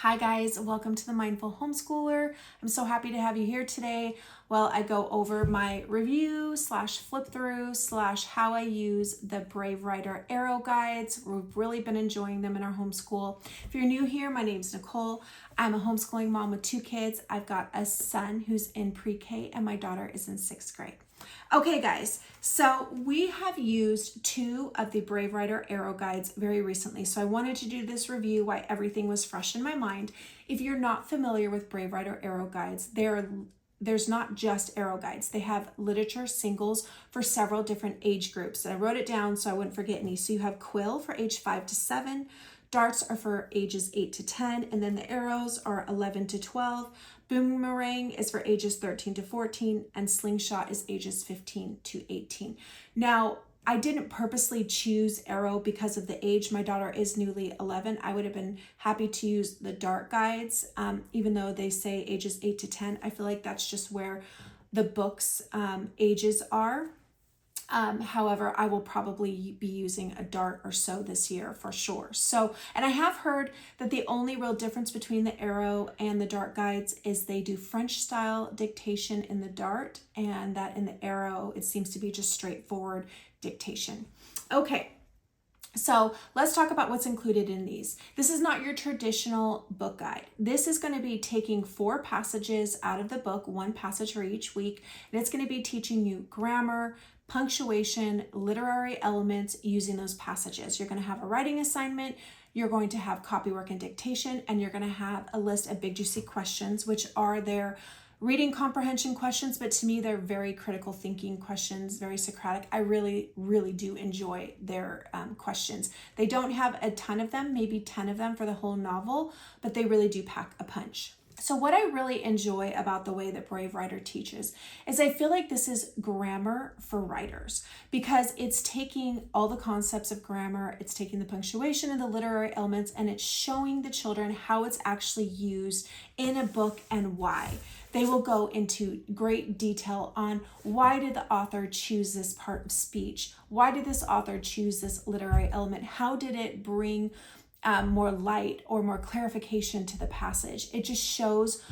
Hi guys, welcome to the Mindful Homeschooler. I'm so happy to have you here today while I go over my review / flip through / how I use the Brave Writer Arrow guides. We've really been enjoying them in our homeschool. If you're new here, my name's Nicole. I'm a homeschooling mom with 2 kids. I've got a son who's in pre-K and my daughter is in 6th grade. Okay guys, so we have used 2 of the Brave Writer Arrow guides very recently. So I wanted to do this review while everything was fresh in my mind. If you're not familiar with Brave Writer Arrow guides, there's not just arrow guides. They have literature singles for several different age groups. And I wrote it down so I wouldn't forget any. So you have Quill for age 5 to 7, darts are for ages 8 to 10, and then the arrows are 11 to 12. Boomerang is for ages 13 to 14, and Slingshot is ages 15 to 18. Now, I didn't purposely choose arrow because of the age. My daughter is newly 11. I would have been happy to use the dart guides, even though they say ages 8 to 10. I feel like that's just where the book's ages are. However, I will probably be using a dart or so this year for sure. So, and I have heard that the only real difference between the arrow and the dart guides is they do French style dictation in the dart, and that in the arrow, it seems to be just straightforward dictation. Okay. So let's talk about what's included in these. This is not your traditional book guide. This is going to be taking 4 passages out of the book, 1 passage for each week, and it's going to be teaching you grammar, punctuation, literary elements using those passages. You're going to have a writing assignment, you're going to have copywork and dictation, and you're going to have a list of big juicy questions, which are their reading comprehension questions, but to me, they're very critical thinking questions, very Socratic. I really, really do enjoy their questions. They don't have a ton of them, maybe 10 of them for the whole novel, but they really do pack a punch. So what I really enjoy about the way that Brave Writer teaches is I feel like this is grammar for writers, because it's taking all the concepts of grammar, it's taking the punctuation and the literary elements, and it's showing the children how it's actually used in a book and why. They will go into great detail on why did the author choose this part of speech? Why did this author choose this literary element? How did it bring more light or more clarification to the passage? It just shows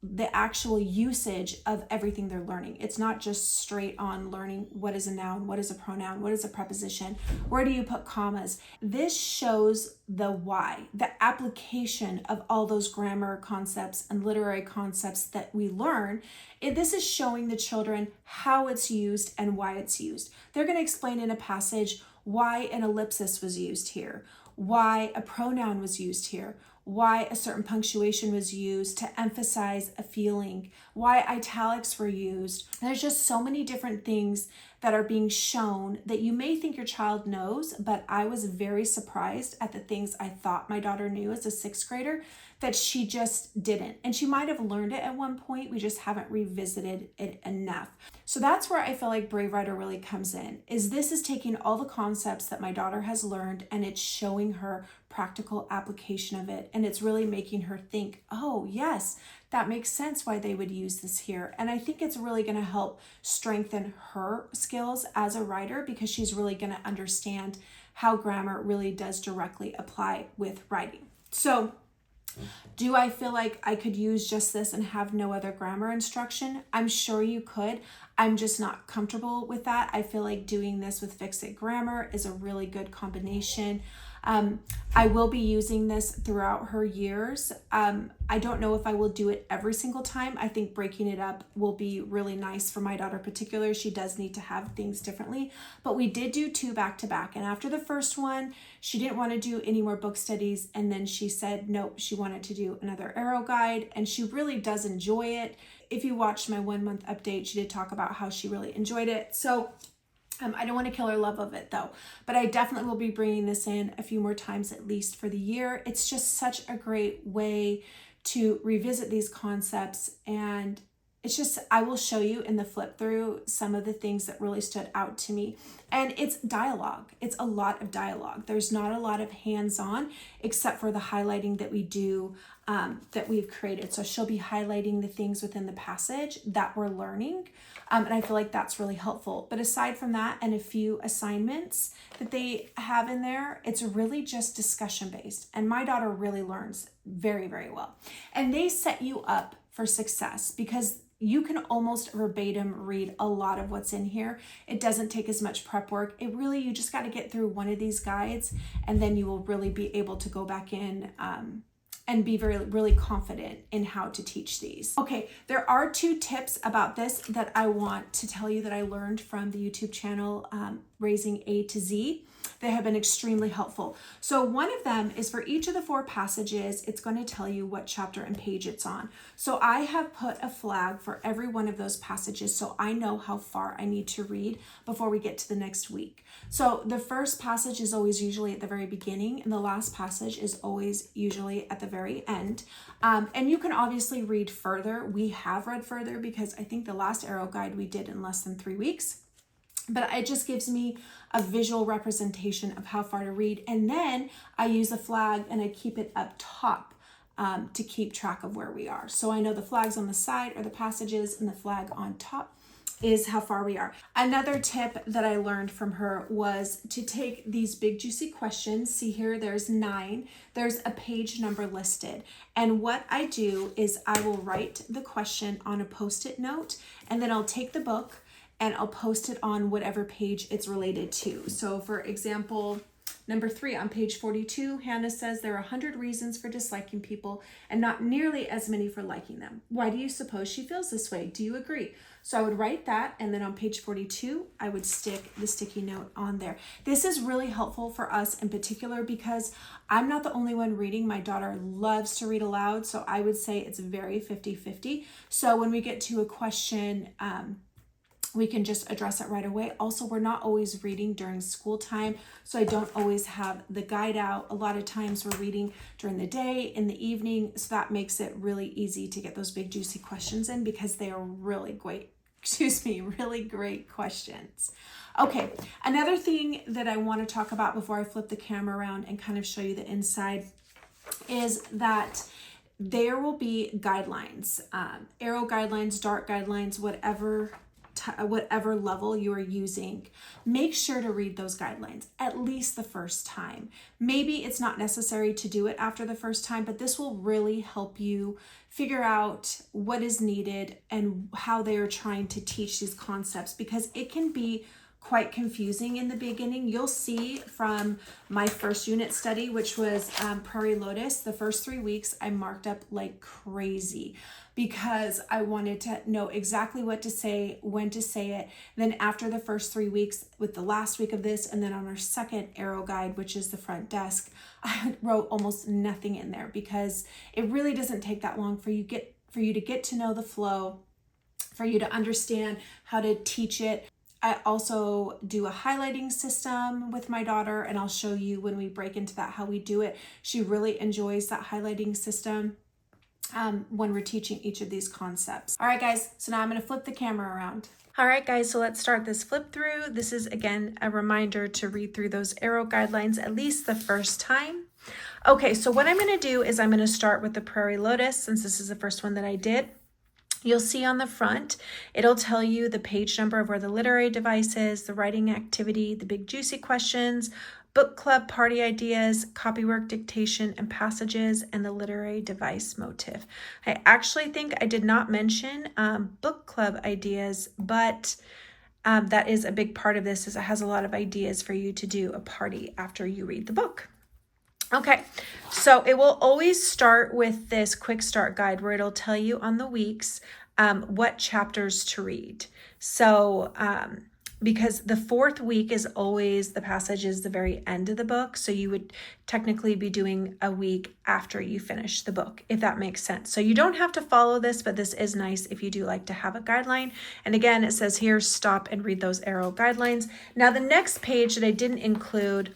the actual usage of everything they're learning. It's not just straight on learning what is a noun, what is a pronoun, what is a preposition, where do you put commas. This shows the why, the application of all those grammar concepts and literary concepts that we learn. This is showing the children how it's used and why it's used. They're going to explain in a passage why an ellipsis was used here, why a pronoun was used here, why a certain punctuation was used to emphasize a feeling, why italics were used. There's just so many different things that are being shown that you may think your child knows, but I was very surprised at the things I thought my daughter knew as a 6th grader that she just didn't. And she might have learned it at one point, we just haven't revisited it enough. So that's where I feel like Brave Writer really comes in, is this is taking all the concepts that my daughter has learned and it's showing her practical application of it. And it's really making her think, oh yes, that makes sense why they would use this here. And I think it's really going to help strengthen her skills as a writer, because she's really going to understand how grammar really does directly apply with writing. So do I feel like I could use just this and have no other grammar instruction? I'm sure you could. I'm just not comfortable with that. I feel like doing this with Fix It Grammar is a really good combination. I will be using this throughout her years. I don't know if I will do it every single time. I think breaking it up will be really nice for my daughter in particular. She does need to have things differently, but we did do 2 back to back. And after the first one, she didn't want to do any more book studies. And then she said, nope, she wanted to do another arrow guide, and she really does enjoy it. If you watched my 1-month update, she did talk about how she really enjoyed it. So I don't want to kill her love of it though, but I definitely will be bringing this in a few more times at least for the year. It's just such a great way to revisit these concepts, and it's just, I will show you in the flip through some of the things that really stood out to me. And it's dialogue. It's a lot of dialogue. There's not a lot of hands-on except for the highlighting that we do, that we've created. So she'll be highlighting the things within the passage that we're learning. And I feel like that's really helpful. But aside from that and a few assignments that they have in there, it's really just discussion based. And my daughter really learns very, very well. And they set you up for success because you can almost verbatim read a lot of what's in here. It doesn't take as much prep work. You just got to get through one of these guides, and then you will really be able to go back in and be really confident in how to teach these. Okay, there are 2 tips about this that I want to tell you that I learned from the YouTube channel, Raising A to Z. They have been extremely helpful. So one of them is for each of the 4 passages, it's going to tell you what chapter and page it's on. So I have put a flag for every one of those passages so I know how far I need to read before we get to the next week. So the first passage is always usually at the very beginning, and the last passage is always usually at the very end. And you can obviously read further. We have read further because I think the last arrow guide we did in less than 3 weeks. But it just gives me a visual representation of how far to read. And then I use a flag and I keep it up top to keep track of where we are. So I know the flags on the side are the passages and the flag on top is how far we are. Another tip that I learned from her was to take these big juicy questions. See here, there's 9. There's a page number listed. And what I do is I will write the question on a Post-it note, and then I'll take the book and I'll post it on whatever page it's related to. So for example, number 3 on page 42, Hannah says there are 100 reasons for disliking people and not nearly as many for liking them. Why do you suppose she feels this way? Do you agree? So I would write that, and then on page 42, I would stick the sticky note on there. This is really helpful for us in particular because I'm not the only one reading. My daughter loves to read aloud, so I would say it's very 50-50. So when we get to a question, we can just address it right away. Also, we're not always reading during school time, so I don't always have the guide out. A lot of times we're reading during the day, in the evening, so that makes it really easy to get those big juicy questions in because they are really great questions. Okay, another thing that I want to talk about before I flip the camera around and kind of show you the inside is that there will be guidelines, arrow guidelines, dart guidelines, whatever level you are using. Make sure to read those guidelines at least the first time. Maybe it's not necessary to do it after the first time, but this will really help you figure out what is needed and how they are trying to teach these concepts, because it can be quite confusing in the beginning. You'll see from my first unit study, which was Prairie Lotus, the first 3 weeks I marked up like crazy because I wanted to know exactly what to say, when to say it. Then after the first 3 weeks, with the last week of this, and then on our second arrow guide, which is the front desk, I wrote almost nothing in there because it really doesn't take that long for you to get to know the flow, for you to understand how to teach it. I also do a highlighting system with my daughter, and I'll show you when we break into that how we do it. She really enjoys that highlighting system when we're teaching each of these concepts. All right, guys, so now I'm going to flip the camera around. All right, guys, so let's start this flip through. This is, again, a reminder to read through those arrow guidelines at least the first time. Okay, so what I'm going to do is I'm going to start with the Prairie Lotus, since this is the first one that I did. You'll see on the front, it'll tell you the page number of where the literary device is, the writing activity, the big juicy questions, book club party ideas, copywork dictation and passages, and the literary device motif. I actually think I did not mention book club ideas, but that is a big part of this, is it has a lot of ideas for you to do a party after you read the book. Okay, so it will always start with this quick start guide where it'll tell you on the weeks what chapters to read. So because the 4th week is always, the passage is the very end of the book, so you would technically be doing a week after you finish the book, if that makes sense. So you don't have to follow this, but this is nice if you do like to have a guideline. And again, it says here, stop and read those arrow guidelines. Now the next page that I didn't include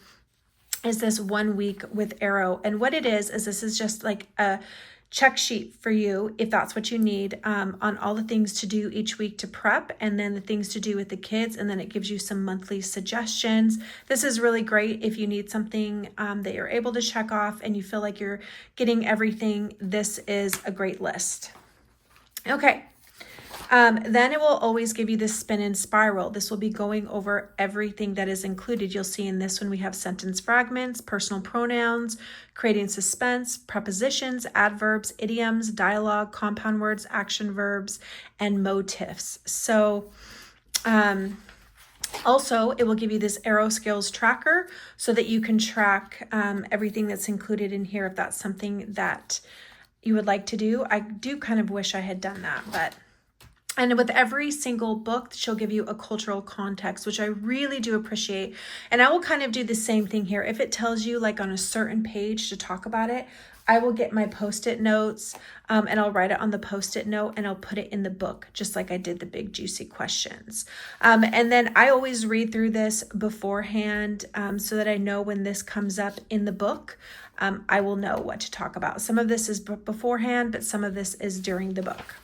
is this 1 week with arrow. And what it is this is just like a check sheet for you if that's what you need, on all the things to do each week to prep, and then the things to do with the kids, and then it gives you some monthly suggestions. This is really great if you need something that you're able to check off and you feel like you're getting everything. This is a great list. Okay. Then it will always give you this spin and spiral. This will be going over everything that is included. You'll see in this one we have sentence fragments, personal pronouns, creating suspense, prepositions, adverbs, idioms, dialogue, compound words, action verbs, and motifs. So also, it will give you this arrow skills tracker so that you can track everything that's included in here if that's something that you would like to do. I do kind of wish I had done that, but... And with every single book, she'll give you a cultural context, which I really do appreciate. And I will kind of do the same thing here. If it tells you like on a certain page to talk about it, I will get my Post-it notes and I'll write it on the Post-it note and I'll put it in the book, just like I did the big juicy questions. And then I always read through this beforehand so that I know when this comes up in the book, I will know what to talk about. Some of this is beforehand, but some of this is during the book.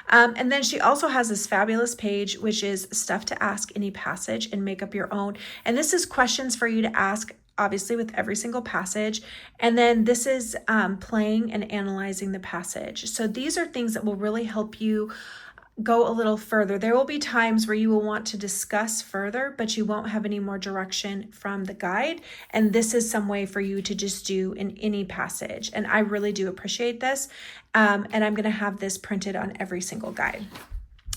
And then she also has this fabulous page, which is stuff to ask any passage and make up your own. And this is questions for you to ask, obviously, with every single passage. And then this is playing and analyzing the passage. So these are things that will really help you go a little further. There will be times where you will want to discuss further, but you won't have any more direction from the guide. And this is some way for you to just do in any passage. And I really do appreciate this. And I'm going to have this printed on every single guide.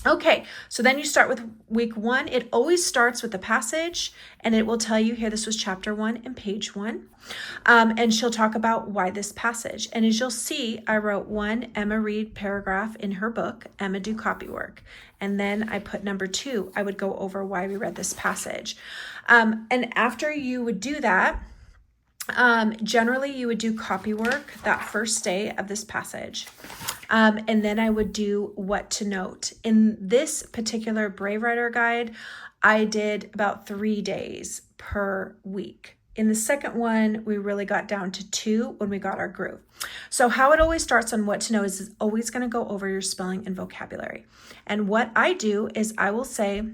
Okay, so then you start with week 1. It always starts with the passage, and it will tell you here, this was chapter 1 and page 1. And she'll talk about why this passage. And as you'll see, I wrote 1 Emma read paragraph in her book, Emma do copy work. And then I put number 2, I would go over why we read this passage. And after you would do that, generally you would do copy work that first day of this passage. And then I would do what to note. In this particular Brave Writer guide, I did about 3 days per week. In the second one, we really got down to 2 when we got our groove. So how it always starts on what to know is always going to go over your spelling and vocabulary. And what I do is I will say,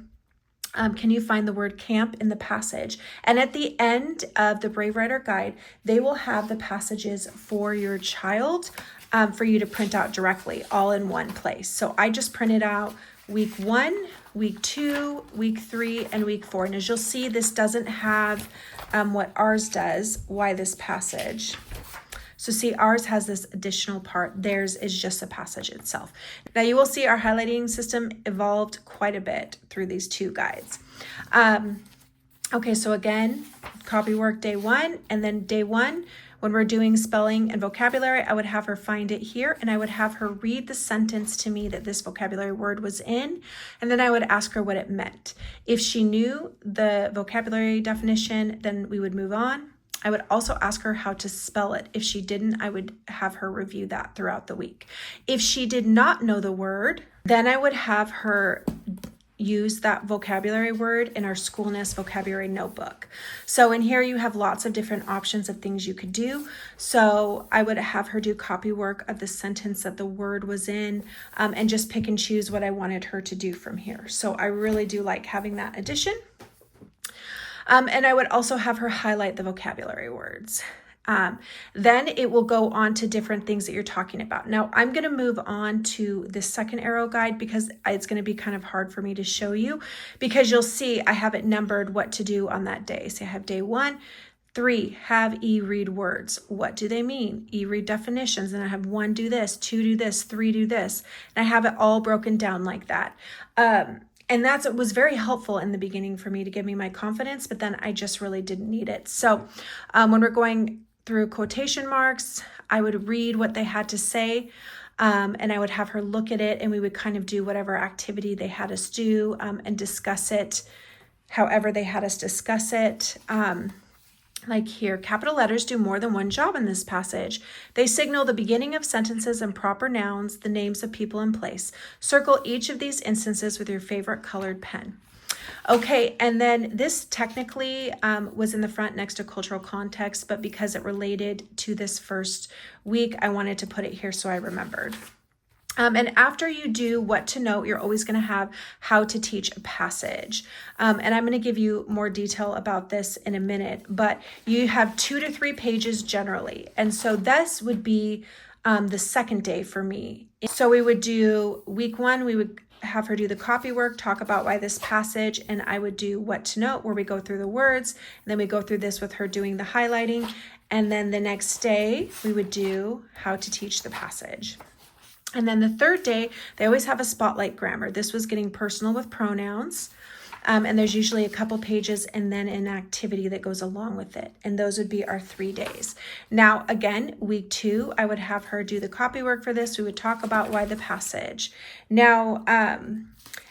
can you find the word camp in the passage? And at the end of the Brave Writer guide, they will have the passages for your child for you to print out directly, all in one place. So I just printed out week 1, week 2, week 3, and week 4. And as you'll see, this doesn't have what ours does, why this passage. So see, ours has this additional part. Theirs is just a passage itself. Now you will see our highlighting system evolved quite a bit through these 2 guides. Okay, so again, copy work day 1, and then day 1, when we're doing spelling and vocabulary, I would have her find it here, and I would have her read the sentence to me that this vocabulary word was in, and then I would ask her what it meant. If she knew the vocabulary definition, then we would move on. I would also ask her how to spell it. If she didn't, I would have her review that throughout the week. If she did not know the word, then I would have her use that vocabulary word in our School Nest vocabulary notebook. So in here you have lots of different options of things you could do. So I would have her do copy work of the sentence that the word was in, and just pick and choose what I wanted her to do from here. So I really do like having that addition. And I would also have her highlight the vocabulary words. Then it will go on to different things that you're talking about. Now I'm going to move on to the second arrow guide because it's going to be kind of hard for me to show you, because you'll see I have it numbered what to do on that day. So I have day 1, 3, have E read words. What do they mean? E read definitions. And I have 1 do this, 2 do this, 3 do this. And I have it all broken down like that. And it was very helpful in the beginning for me to give me my confidence, but then I just really didn't need it. So when we're going through quotation marks, I would read what they had to say, and I would have her look at it, and we would kind of do whatever activity they had us do and discuss it however they had us discuss it. Like here, capital letters do more than one job in this passage. They signal the beginning of sentences and proper nouns, the names of people and place. Circle each of these instances with your favorite colored pen. Okay, and then this technically was in the front next to cultural context, but because it related to this first week, I wanted to put it here so I remembered. And after you do what to note, you're always going to have how to teach a passage. And I'm going to give you more detail about this in a minute, but you have 2 to 3 pages generally. And so this would be the second day for me. So we would do week 1, we would have her do the copy work, talk about why this passage, and I would do what to note, where we go through the words, and then we go through this with her doing the highlighting. And then the next day, we would do how to teach the passage. And then the third day, they always have a spotlight grammar. This was getting personal with pronouns. And there's usually a couple pages and then an activity that goes along with it. And those would be our 3 days. Now, again, week 2, I would have her do the copy work for this. We would talk about why the passage. Now,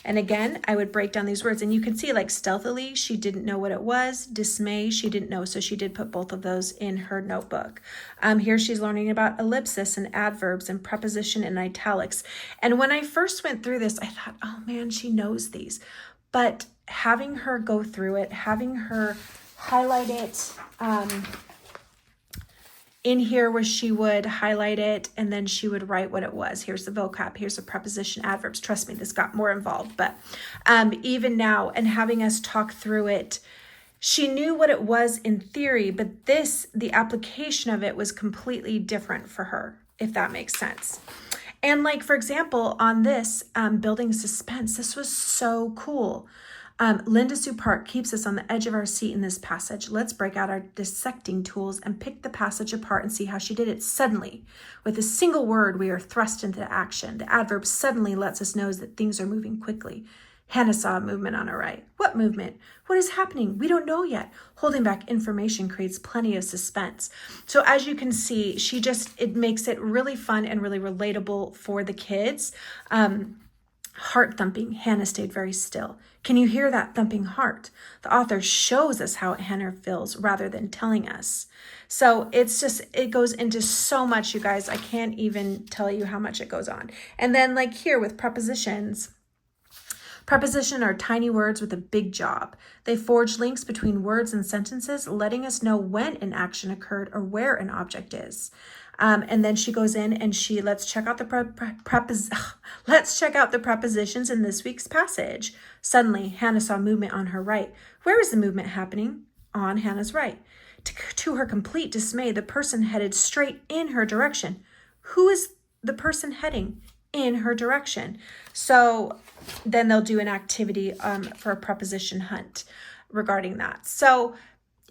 and again, I would break down these words. And you can see, like, stealthily, she didn't know what it was. Dismay, she didn't know. So she did put both of those in her notebook. Here she's learning about ellipsis and adverbs and preposition in italics. And when I first went through this, I thought, oh man, she knows these. But having her go through it, having her highlight it, in here where she would highlight it and then she would write what it was. Here's the vocab, here's the preposition, adverbs. Trust me, this got more involved. But even now, and having us talk through it, she knew what it was in theory, but the application of it was completely different for her, if that makes sense. And like, for example, on this, building suspense, this was so cool. Linda Sue Park keeps us on the edge of our seat in this passage. Let's break out our dissecting tools and pick the passage apart and see how she did it. Suddenly, with a single word, we are thrust into action. The adverb suddenly lets us know that things are moving quickly. Hannah saw a movement on her right. What movement? What is happening? We don't know yet. Holding back information creates plenty of suspense. So as you can see, it makes it really fun and really relatable for the kids. Heart thumping. Hannah stayed very still. Can you hear that thumping heart? The author shows us how Hannah feels rather than telling us. So it goes into so much, you guys. I can't even tell you how much it goes on. And then like here with prepositions, preposition are tiny words with a big job. They forge links between words and sentences, letting us know when an action occurred or where an object is. And then she goes in and let's check out the prepositions in this week's passage. Suddenly, Hannah saw movement on her right. Where is the movement happening? On Hannah's right. To her complete dismay, the person headed straight in her direction. Who is the person heading in her direction? So then they'll do an activity for a preposition hunt regarding that. So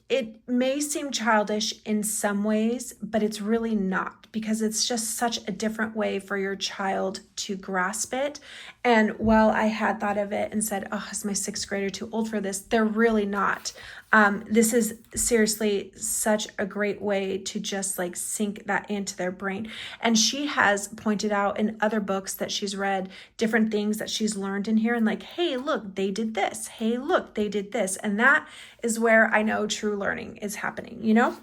it may seem childish in some ways, but it's really not, because it's just such a different way for your child to grasp it. And while I had thought of it and said, oh, is my 6th grader too old for this? They're really not. This is seriously such a great way to just like sink that into their brain. And she has pointed out in other books that she's read different things that she's learned in here and like, hey, look, they did this. Hey, look, they did this. And that is where I know true learning is happening, you know?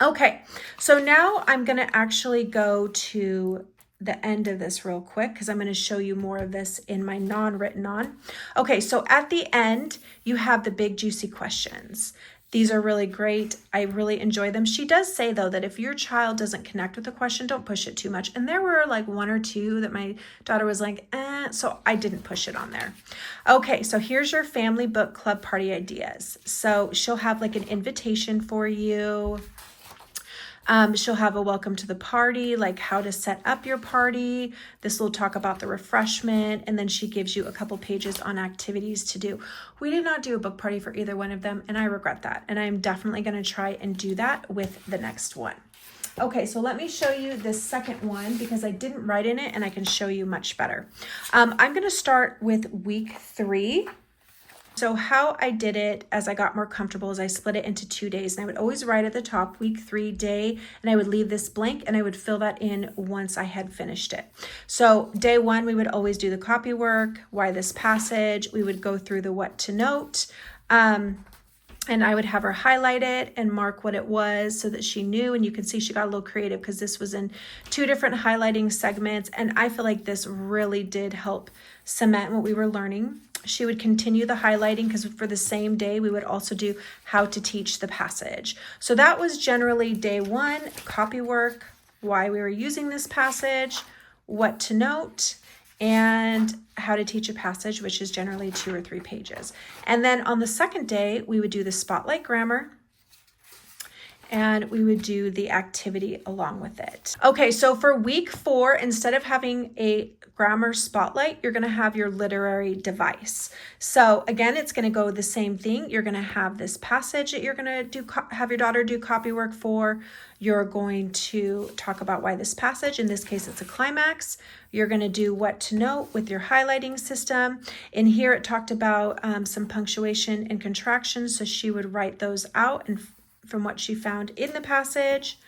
Okay, so now I'm going to actually go to the end of this real quick because I'm going to show you more of this in my non-written on. Okay, so at the end, you have the big juicy questions. These are really great. I really enjoy them. She does say, though, that if your child doesn't connect with the question, don't push it too much. And there were like 1 or 2 that my daughter was like, so I didn't push it on there. Okay, so here's your family book club party ideas. So she'll have like an invitation for you. She'll have a welcome to the party, like how to set up your party. This will talk about the refreshment, and then she gives you a couple pages on activities to do. We did not do a book party for either one of them, and I regret that. And I'm definitely going to try and do that with the next one. Okay, so let me show you this second one because I didn't write in it and I can show you much better. I'm going to start with week 3. So how I did it as I got more comfortable is I split it into 2 days, and I would always write at the top week 3 day, and I would leave this blank and I would fill that in once I had finished it. So day 1, we would always do the copy work, why this passage, we would go through the what to note, and I would have her highlight it and mark what it was so that she knew. And you can see she got a little creative because this was in 2 different highlighting segments. And I feel like this really did help cement what we were learning. she would continue the highlighting because for the same day, we would also do how to teach the passage. So that was generally day one, copy work, why we were using this passage, what to note, and how to teach a passage, which is generally 2 or 3 pages. And then on the second day, we would do the spotlight grammar, and we would do the activity along with it. Okay, so for week 4, instead of having a grammar spotlight, you're gonna have your literary device. So again, it's gonna go the same thing. You're gonna have this passage that you're gonna have your daughter do copy work for. You're going to talk about why this passage, in this case, it's a climax. You're gonna do what to note with your highlighting system. In here, it talked about some punctuation and contractions, so she would write those out and from what she found in the passage.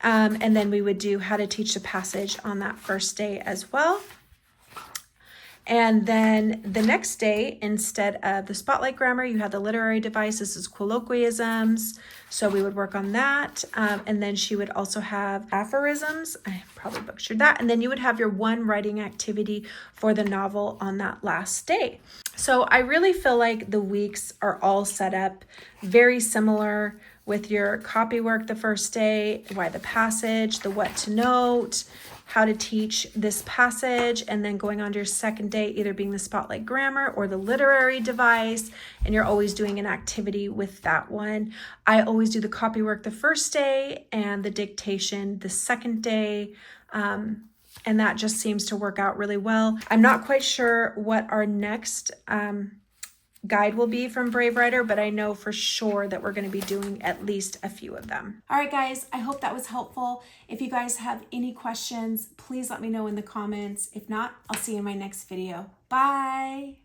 And then we would do how to teach the passage on that first day as well. And then the next day, instead of the spotlight grammar, you had the literary device. This is colloquialisms. So we would work on that. And then she would also have aphorisms. I probably butchered that. And then you would have your one writing activity for the novel on that last day. So I really feel like the weeks are all set up very similar, with your copy work the first day, why the passage, the what to note, how to teach this passage, and then going on to your second day, either being the spotlight grammar or the literary device, and you're always doing an activity with that one. I always do the copy work the first day and the dictation the second day, and that just seems to work out really well. I'm not quite sure what our next guide will be from Brave Writer, but I know for sure that we're going to be doing at least a few of them. All right, guys, I hope that was helpful. If you guys have any questions, please let me know in the comments. If not, I'll see you in my next video. Bye.